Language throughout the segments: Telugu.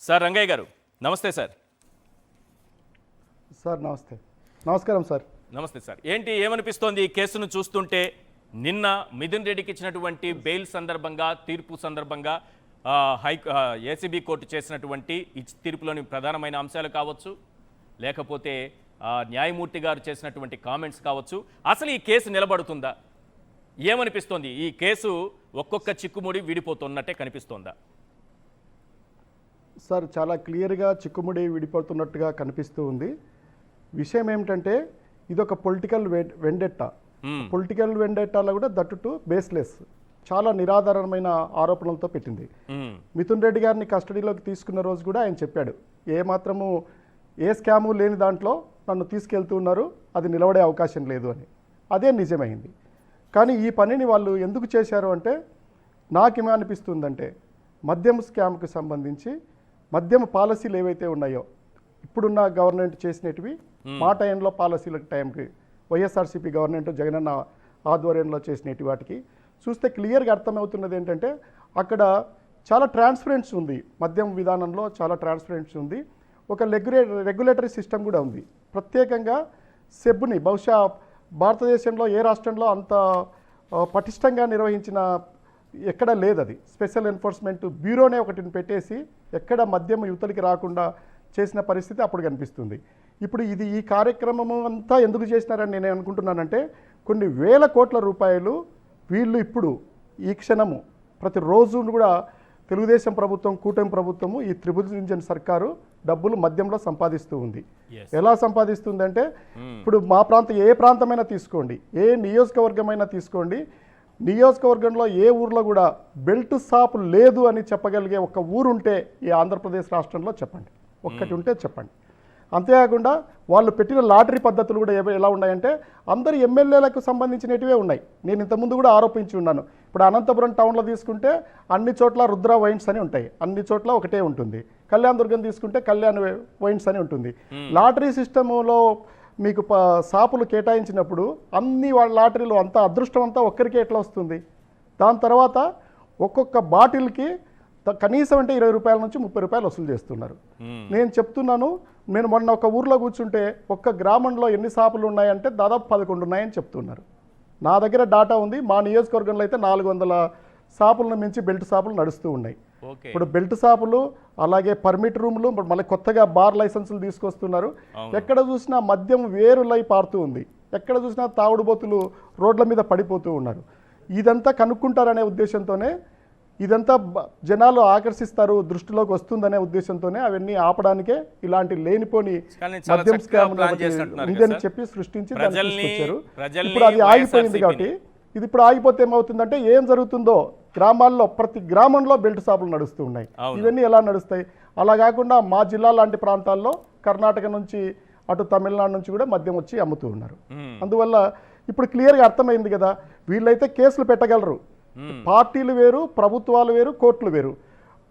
సార్ రంగయ్య గారు నమస్తే సార్. సార్ నమస్కారం సార్. నమస్తే సార్. ఏంటి ఏమనిపిస్తోంది ఈ కేసును చూస్తుంటే? నిన్న మిథున్ రెడ్డికి ఇచ్చినటువంటి బెయిల్ సందర్భంగా, తీర్పు సందర్భంగా ఏసీబీ కోర్టు చేసినటువంటి తీర్పులోని ప్రధానమైన అంశాలు కావచ్చు, లేకపోతే న్యాయమూర్తి గారు చేసినటువంటి కామెంట్స్ కావచ్చు, అసలు ఈ కేసు నిలబడుతుందా? ఏమనిపిస్తోంది? ఈ కేసు ఒక్కొక్క చిక్కుముడి విడిపోతున్నట్టే కనిపిస్తోందా? సార్ చాలా క్లియర్గా చిక్కుముడి విడిపోతున్నట్టుగా కనిపిస్తూ ఉంది. విషయం ఏమిటంటే ఇదొక పొలిటికల్ వెండెట్టా. పొలిటికల్ వెండెట్టాలో కూడా దట్టు బేస్లెస్, చాలా నిరాధారమైన ఆరోపణలతో పెట్టింది. మిథున్ రెడ్డి గారిని కస్టడీలోకి తీసుకున్న రోజు కూడా ఆయన చెప్పాడు, ఏ స్కాము లేని దాంట్లో నన్ను తీసుకెళ్తున్నారు, అది నిలబడే అవకాశం లేదు అని. అదే నిజమైంది. కానీ ఈ పనిని వాళ్ళు ఎందుకు చేశారు అంటే, నాకేమనిపిస్తుందంటే మద్యం స్కామ్కి సంబంధించి మద్యం పాలసీలు ఏవైతే ఉన్నాయో ఇప్పుడున్న గవర్నమెంట్ చేసినవి, మా టైంలో పాలసీల టైంకి వైఎస్ఆర్సీపీ గవర్నమెంట్ జగనన్న ఆధ్వర్యంలో చేసినవి వాటికి చూస్తే క్లియర్గా అర్థమవుతున్నది ఏంటంటే, అక్కడ చాలా ట్రాన్స్పరెన్సీ ఉంది, మద్యం విధానంలో చాలా ట్రాన్స్పరెన్సీ ఉంది. ఒక రెగ్యులేటరీ సిస్టమ్ కూడా ఉంది. ప్రత్యేకంగా సెబ్ని బహుశా భారతదేశంలో ఏ రాష్ట్రంలో అంత పటిష్టంగా నిర్వహించిన ఎక్కడ లేదు. అది స్పెషల్ ఎన్ఫోర్స్మెంట్ బ్యూరోనే ఒకటిని పెట్టేసి ఎక్కడ మద్యం యువతలకి రాకుండా చేసిన పరిస్థితి అప్పుడు కనిపిస్తుంది. ఇప్పుడు ఈ కార్యక్రమం అంతా ఎందుకు చేసినారని నేను అనుకుంటున్నానంటే, కొన్ని వేల కోట్ల రూపాయలు వీళ్ళు ఇప్పుడు ఈ క్షణము ప్రతిరోజు కూడా తెలుగుదేశం ప్రభుత్వం, కూటమి ప్రభుత్వము, ఈ త్రిపుల్ ఇంజన్ సర్కారు డబ్బులు మద్యంలో సంపాదిస్తూ ఉంది. ఎలా సంపాదిస్తుందంటే, ఇప్పుడు మా ఏ ప్రాంతమైనా తీసుకోండి, ఏ నియోజకవర్గమైనా తీసుకోండి, నియోజకవర్గంలో ఏ ఊర్లో కూడా బెల్ట్ షాప్ లేదు అని చెప్పగలిగే ఒక ఊరుంటే ఈ ఆంధ్రప్రదేశ్ రాష్ట్రంలో చెప్పండి, ఒక్కటి ఉంటే చెప్పండి. అంతేకాకుండా వాళ్ళు పెట్టిన లాటరీ పద్ధతులు కూడా ఎలా ఉన్నాయంటే, అందరు ఎమ్మెల్యేలకు సంబంధించినటివే ఉన్నాయి. నేను ఇంతకుముందు కూడా ఆరోపించి ఉన్నాను. ఇప్పుడు అనంతపురం టౌన్లో తీసుకుంటే అన్ని చోట్ల రుద్ర వైన్స్ అని ఉంటాయి, అన్ని చోట్ల ఒకటే ఉంటుంది. కళ్యాణ్ దుర్గం తీసుకుంటే కళ్యాణ్ వైన్స్ అని ఉంటుంది. లాటరీ సిస్టములో మీకు షాపులు కేటాయించినప్పుడు అన్ని వాళ్ళ లాటరీలు అంతా అదృష్టం అంతా ఒక్కరికే ఎట్లా వస్తుంది? దాని తర్వాత ఒక్కొక్క బాటిల్కి కనీసం అంటే 20 రూపాయల నుంచి 30 రూపాయలు వసూలు చేస్తున్నారు. నేను చెప్తున్నాను, నేను మొన్న ఒక ఊర్లో కూర్చుంటే ఒక్క గ్రామంలో ఎన్ని షాపులు ఉన్నాయంటే దాదాపు 11 ఉన్నాయని చెప్తున్నారు. నా దగ్గర డాటా ఉంది. మా నియోజకవర్గంలో అయితే 400 షాపులను మించి బెల్ట్ షాపులు నడుస్తూ ఉన్నాయి. ఇప్పుడు బెల్ట్ షాపులు, అలాగే పర్మిట్ రూములు, మళ్ళీ కొత్తగా బార్ లైసెన్సులు తీసుకొస్తున్నారు. ఎక్కడ చూసినా మద్యం వేరులై పారుతూ ఉంది. ఎక్కడ చూసినా తాగుడుబోతులు రోడ్ల మీద పడిపోతూ ఉన్నారు. ఇదంతా కనుక్కుంటారనే ఉద్దేశంతోనే, ఇదంతా జనాలు ఆకర్షిస్తారు, దృష్టిలోకి వస్తుందనే ఉద్దేశంతోనే అవన్నీ ఆపడానికే ఇలాంటి లేనిపోని మద్యం స్కామ్ ఉందని చెప్పి సృష్టించి దాన్ని తీసుకొచ్చారు. ఇప్పుడు అది ఆగిపోయింది కాబట్టి, ఇది ఇప్పుడు ఆగిపోతే ఏమవుతుందంటే, ఏం జరుగుతుందో గ్రామాల్లో ప్రతి గ్రామంలో బెల్ట్ షాపులు నడుస్తూ ఉన్నాయి. ఇవన్నీ ఎలా నడుస్తాయి? అలా కాకుండా మా జిల్లా లాంటి ప్రాంతాల్లో కర్ణాటక నుంచి అటు తమిళనాడు నుంచి కూడా మద్యం వచ్చి అమ్ముతూ ఉన్నారు. అందువల్ల ఇప్పుడు క్లియర్గా అర్థమైంది కదా, వీళ్ళైతే కేసులు పెట్టగలరు. పార్టీలు వేరు, ప్రభుత్వాలు వేరు, కోర్టులు వేరు.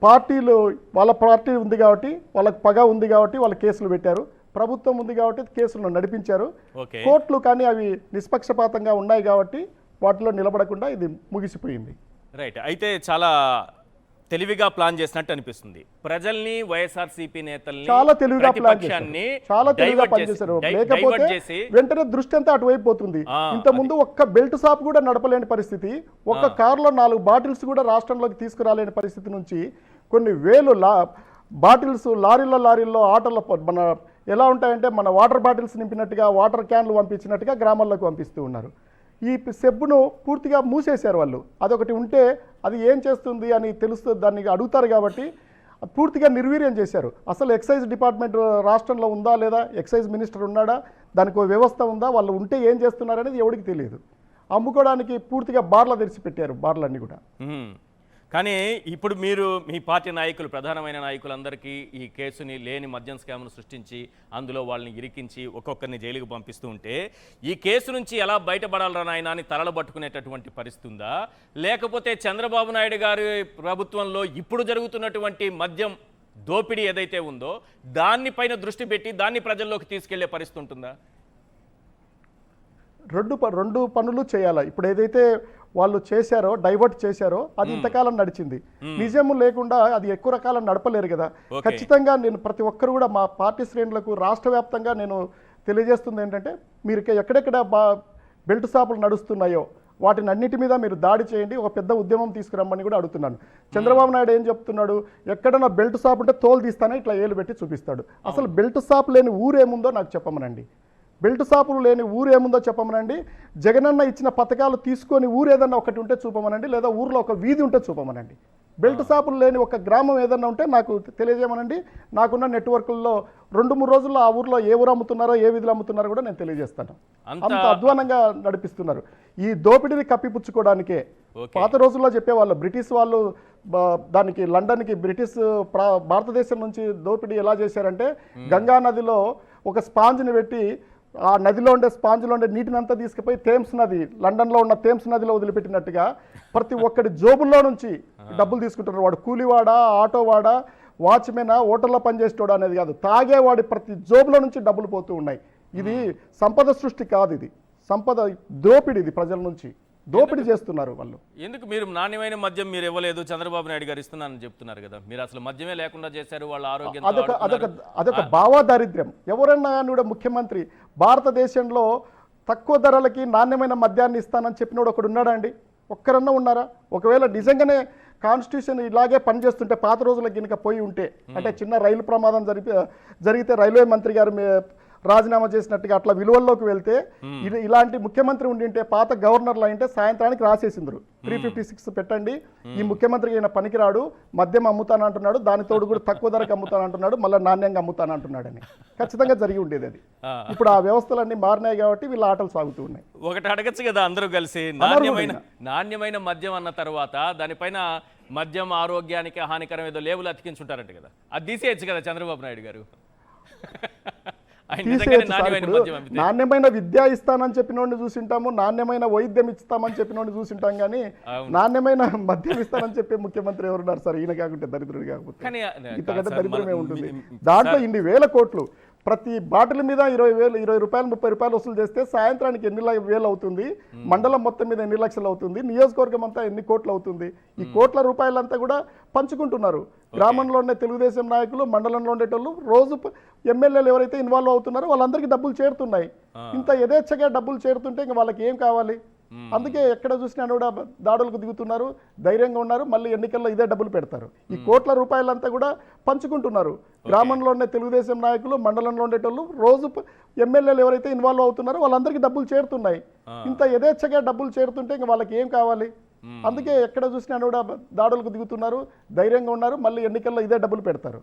పార్టీలు వాళ్ళ పార్టీ ఉంది కాబట్టి, వాళ్ళకి పగ ఉంది కాబట్టి వాళ్ళు కేసులు పెట్టారు. ప్రభుత్వం ఉంది కాబట్టి కేసులను నడిపించారు. కోర్టులు కానీ అవి నిష్పక్షపాతంగా ఉన్నాయి కాబట్టి వాటిలో నిలబడకుండా ఇది ముగిసిపోయింది. రైట్. అయితే చాలా తెలివిగా ప్లాన్ చేసినట్టు అనిపిస్తుంది. ప్రజల్ని, వైఎస్ఆర్సీపీ నేతల్ని చాలా తెలివిగా ప్లాన్ పనిచేశారు. లేకపోతే వెంటనే దృష్టి అంతా అటువైపు పోతుంది. ఇంత ముందు ఒక్క బెల్ట్ షాప్ కూడా నడపలేని పరిస్థితి, ఒక్క కారులో 4 బాటిల్స్ కూడా రాష్ట్రంలోకి తీసుకురాలేని పరిస్థితి నుంచి కొన్ని వేలు బాటిల్స్ లారీల్లో ఆటోలో మన ఎలా ఉంటాయంటే, మన వాటర్ బాటిల్స్ నింపినట్టుగా, వాటర్ క్యాన్లు పంపించినట్టుగా గ్రామాల్లోకి పంపిస్తూ ఉన్నారు. ఈ సెబ్బును పూర్తిగా మూసేశారు వాళ్ళు. అదొకటి ఉంటే అది ఏం చేస్తుంది అని తెలుస్తుంది, దాన్ని అడుగుతారు కాబట్టి పూర్తిగా నిర్వీర్యం చేశారు. అసలు ఎక్సైజ్ డిపార్ట్మెంట్ రాష్ట్రంలో ఉందా లేదా, ఎక్సైజ్ మినిస్టర్ ఉన్నాడా, దానికి ఒక వ్యవస్థ ఉందా, వాళ్ళు ఉంటే ఏం చేస్తున్నారనేది ఎవరికి తెలియదు. అమ్ముకోవడానికి పూర్తిగా బార్లు తెరిచిపెట్టారు, బార్లన్నీ కూడా. కానీ ఇప్పుడు మీరు మీ పార్టీ నాయకులు, ప్రధానమైన నాయకులందరికీ ఈ కేసుని, లేని మద్యం స్కామ్ను సృష్టించి అందులో వాళ్ళని ఇరికించి ఒక్కొక్కరిని జైలుకు పంపిస్తూ ఉంటే, ఈ కేసు నుంచి ఎలా బయటపడాలరా నాయన అని తలబట్టుకునేటటువంటి పరిస్థితి ఉందా? లేకపోతే చంద్రబాబు నాయుడు గారి ప్రభుత్వంలో ఇప్పుడు జరుగుతున్నటువంటి మద్యం దోపిడీ ఏదైతే ఉందో దానిపైన దృష్టి పెట్టి దాన్ని ప్రజల్లోకి తీసుకెళ్లే పరిస్థితి ఉంటుందా? రెండు పనులు చేయాలి. ఇప్పుడు ఏదైతే వాళ్ళు చేశారో డైవర్ట్ చేశారో అది ఇంతకాలం నడిచింది. నిజం లేకుండా అది ఎక్కువ కాలం నడపలేరు కదా. ఖచ్చితంగా నేను ప్రతి ఒక్కరు కూడా మా పార్టీ శ్రేణులకు రాష్ట్ర వ్యాప్తంగా నేను తెలియజేస్తుంది ఏంటంటే, మీరు ఎక్కడెక్కడ బెల్ట్ షాపులు నడుస్తున్నాయో వాటిని అన్నిటి మీద మీరు దాడి చేయండి, ఒక పెద్ద ఉద్యమం తీసుకురమ్మని కూడా అడుగుతున్నాను. చంద్రబాబు నాయుడు ఏం చెప్తున్నాడు, ఎక్కడన్నా బెల్ట్ షాప్ ఉంటే తోలు తీస్తానే ఇట్లా ఏలు పెట్టి చూపిస్తాడు. అసలు బెల్ట్ షాప్ లేని ఊరేముందో నాకు చెప్పమనండి. బెల్ట్ షాపులు లేని ఊరు ఏముందో చెప్పమనండి. జగనన్న ఇచ్చిన పథకాలు తీసుకొని ఊరు ఏదన్నా ఒకటి ఉంటే చూపమనండి, లేదా ఊర్లో ఒక వీధి ఉంటే చూపమనండి. బెల్ట్ షాపులు లేని ఒక గ్రామం ఏదన్నా ఉంటే నాకు తెలియజేయమనండి. నాకున్న నెట్వర్క్ల్లో 2-3 రోజుల్లో ఆ ఊర్లో ఏ ఊరు అమ్ముతున్నారో ఏ వీధులు అమ్ముతున్నారో కూడా నేను తెలియజేస్తాను. అంత అధ్వానంగా నడిపిస్తున్నారు. ఈ దోపిడీని కప్పిపుచ్చుకోవడానికే పాత రోజుల్లో చెప్పేవాళ్ళు బ్రిటిష్ వాళ్ళు దానికి లండన్కి బ్రిటిష్ భారతదేశం నుంచి దోపిడీ ఎలా చేశారంటే, గంగా నదిలో ఒక స్పాంజ్ని పెట్టి ఆ నదిలో ఉండే స్పాంజ్లో ఉండే నీటిని అంతా తీసుకుపోయి థేమ్స్ నది, లండన్లో ఉన్న థేమ్స్ నదిలో వదిలిపెట్టినట్టుగా ప్రతి ఒక్కడి జోబుల్లో నుంచి డబ్బులు తీసుకుంటున్నారు. వాడు కూలివాడా, ఆటోవాడా, వాచ్మెనా, హోటల్లో పనిచేసేవాడు అనేది కాదు, తాగేవాడి ప్రతి జోబులో నుంచి డబ్బులు పోతూ ఉన్నాయి. ఇది సంపద సృష్టి కాదు, ఇది సంపద దోపిడీ. ఇది ప్రజల నుంచి దోపిడీ చేస్తున్నారు వాళ్ళు. ఎందుకు మీరు నాణ్యమైన మద్యం మీరు ఇవ్వలేదు, చంద్రబాబు నాయుడు గారు ఇస్తున్నారని చెప్తున్నారు కదా. మీరు అసలు మద్యమే లేకుండా చేశారు, వాళ్ళ ఆరోగ్యం. అదొక భావదారిద్ర్యం. ఎవరన్నా కూడా ముఖ్యమంత్రి భారతదేశంలో తక్కువ ధరలకి నాణ్యమైన మద్యాన్ని ఇస్తానని చెప్పినోడు ఒకడు ఉన్నాడా అండి? ఒక్కరన్నా ఉన్నారా? ఒకవేళ నిజంగానే కాన్స్టిట్యూషన్ ఇలాగే పనిచేస్తుంటే పాత రోజులకు గినక పోయి ఉంటే, అంటే చిన్న రైలు ప్రమాదం జరిగితే రైల్వే మంత్రి గారు రాజీనామా చేసినట్టుగా అట్లా విలువల్లోకి వెళ్తే ఇలాంటి ముఖ్యమంత్రి ఉండింటే, పాత గవర్నర్లు అంటే సాయంత్రానికి రాసేసిందరు 356 పెట్టండి, ఈ ముఖ్యమంత్రికి అయినా పనికిరాడు, మద్యం అమ్ముతానంటున్నాడు, దానితోడు కూడా తక్కువ ధరకు అమ్ముతానంటున్నాడు, మళ్ళీ నాణ్యంగా అమ్ముతానంటున్నాడని. ఖచ్చితంగా జరిగి ఉండేది అది. ఇప్పుడు ఆ వ్యవస్థలన్నీ మారినాయి కాబట్టి వీళ్ళ ఆటలు సాగుతూ ఉన్నాయి. ఒకటి అడగచ్చు కదా అందరూ కలిసి, నాణ్యమైన మద్యం అన్న తర్వాత దానిపైన మద్యం ఆరోగ్యానికి హానికరం ఏదో లేబుల్ అతికించుంటారంట కదా, అది తీసేయచ్చు కదా చంద్రబాబు నాయుడు గారు. నాణ్యమైన విద్య ఇస్తానని చెప్పినోడిని చూసింటాము, నాణ్యమైన వైద్యం ఇస్తామని చెప్పినోడిని చూసింటాం, కానీ నాణ్యమైన మద్యం ఇస్తానని చెప్పే ముఖ్యమంత్రి ఎవరున్నారు సార్? ఈయన కాకుంటే దరిద్రుడు కాకపోతే ఇంతకంటే దరిద్రమే ఉంటుంది. దాంట్లో ఇన్ని వేల కోట్లు ప్రతి బాటిల్ మీద 20,000, 20 రూపాయలు, 30 రూపాయలు వసూలు చేస్తే సాయంత్రానికి ఎన్ని వేలు అవుతుంది? మండలం మొత్తం మీద ఎన్ని లక్షలు అవుతుంది? నియోజకవర్గం అంతా ఎన్ని కోట్లు అవుతుంది? ఈ కోట్ల రూపాయలంతా కూడా పంచుకుంటున్నారు. గ్రామంలో ఉండే తెలుగుదేశం నాయకులు, మండలంలో ఉండేటోళ్ళు, రోజు ఎమ్మెల్యేలు ఎవరైతే ఇన్వాల్వ్ అవుతున్నారో వాళ్ళందరికీ డబ్బులు చేరుతున్నాయి. ఇంత యథేచ్ఛగా డబ్బులు చేరుతుంటే ఇంక వాళ్ళకి ఏం కావాలి? అందుకే ఎక్కడ చూసినా కూడా దాడులకు దిగుతున్నారు, ధైర్యంగా ఉన్నారు, మళ్ళీ ఎన్నికల్లో ఇదే డబ్బులు పెడతారు. ఈ కోట్ల రూపాయలంతా కూడా పంచుకుంటున్నారు. గ్రామంలో ఉండే తెలుగుదేశం నాయకులు, మండలంలో ఉండేటోళ్ళు, రోజు ఎమ్మెల్యేలు ఎవరైతే ఇన్వాల్వ్ అవుతున్నారో వాళ్ళందరికీ డబ్బులు చేరుతున్నాయి. ఇంత యథేచ్ఛగా డబ్బులు చేరుతుంటే ఇంక వాళ్ళకి ఏం కావాలి? అందుకే ఎక్కడ చూసినా కూడా దాడులకు దిగుతున్నారు, ధైర్యంగా ఉన్నారు, మళ్ళీ ఎన్నికల్లో ఇదే డబ్బులు పెడతారు.